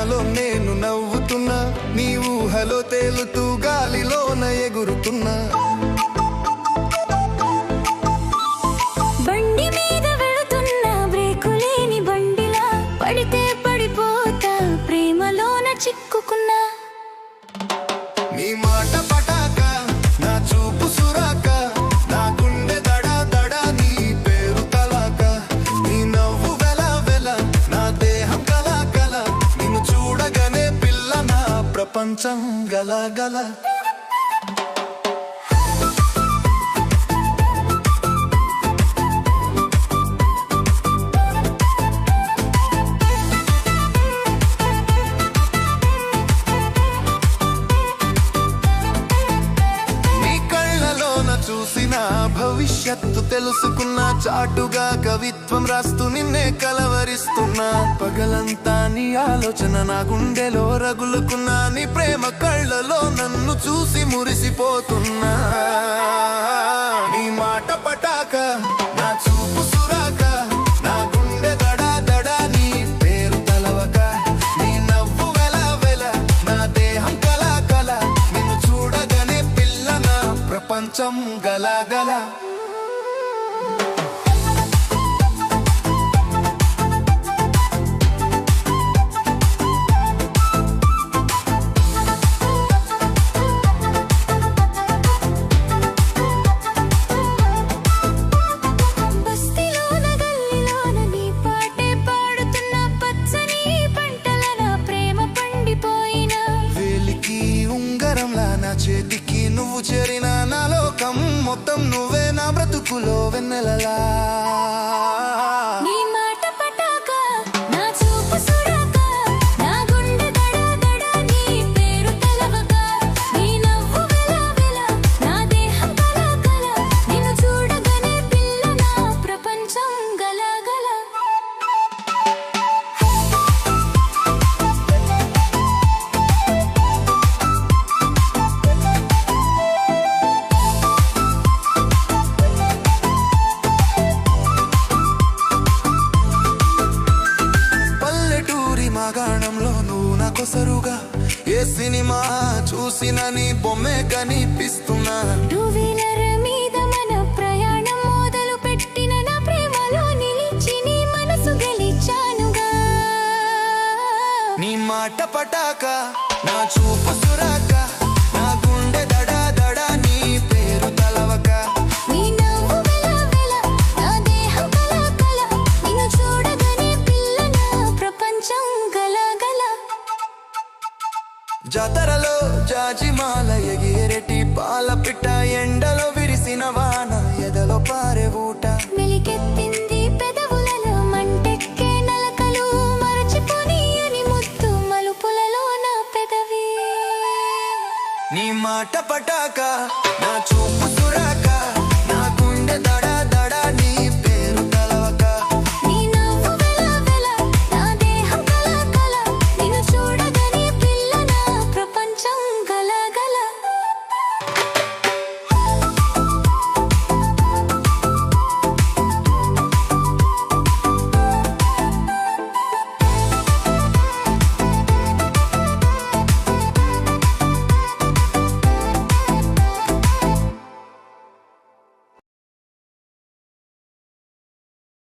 నాలో నేను నవ్వుతున్నా, నీ ఊహలో తేలుతూ గాలిలోన ఎగురుతున్నా. బండి మీద వెళుతున్నా, బ్రేకులేని బండిలా, పడితే పడిపోతా, ప్రేమలోన చిక్కుకున్నా. నీ మాట పటాక, నా చూపు సురాక, నా గుండె దడ దడ, నీ పేరు తలాక. నీ నవ్వు వెల వెల, నా దేహం కల కల, నిన్ను చూడగానే పిల్ల నా ప్రపంచం గల గల. చూసిన భవిష్యత్తు తెలుసుకున్న, చాటుగా కవిత్వం రాస్తూ నిన్నే కలవరిస్తున్నా. పగలంతా నీ ఆలోచన నా గుండెలో రగులుకున్నా, నీ ప్రేమ కళ్ళలో నన్ను చూసి మురిసిపోతున్నా. నీ మాట పటాక, నా చూపు సురాక, నా గుండె దడ దడ, నీ పేరు తలవక. నీ నవ్వు వెల వెల, నా దేహం కల కల, నిన్ను చూడగానే పిల్ల నా ప్రపంచం గల గల. బస్తీలోన గల్లీలోన నీ పాటే పాడుతున్నా, పచ్చని పంటల నా ప్రేమ పండిపోయినా. వేలికి ఉంగరంలా నా చేతికి నువ్వు చేరిన, నా లోకం మొత్తం నువ్వే, నా బ్రతుకులో వెన్నెలలా. నీ మాట పటాక, నా చూపు సురాక, నా గుండె దడ దడ, నీ పేరు తలవక. నీ నవ్వు వెల వెల, నా దేహం కల కల, నిన్ను చూడగానే పిల్ల నా ప్రపంచం గల గల. పల్లెటూరి మాగాణంలో నువ్వు నా కొసరుగా, ఏ సినిమా చూసిన నీ బొమ్మే కనిపిస్తున్నా. టూ వీలర్ మీద మన ప్రయాణం మొదలు పెట్టిన, నా ప్రేమలో నిలిచి నీ మనసు గెలిచానుగా. నీ మాట పటాక, నా చూపు సురాక, నా గుండె దడ దడ, నీ పేరు తలవక. నీ నవ్వు వెల వెల, నా దేహం కల కల, నిన్ను చూడగానే పిల్ల నా ప్రపంచం గల గల. జాతరలో జాజిమాల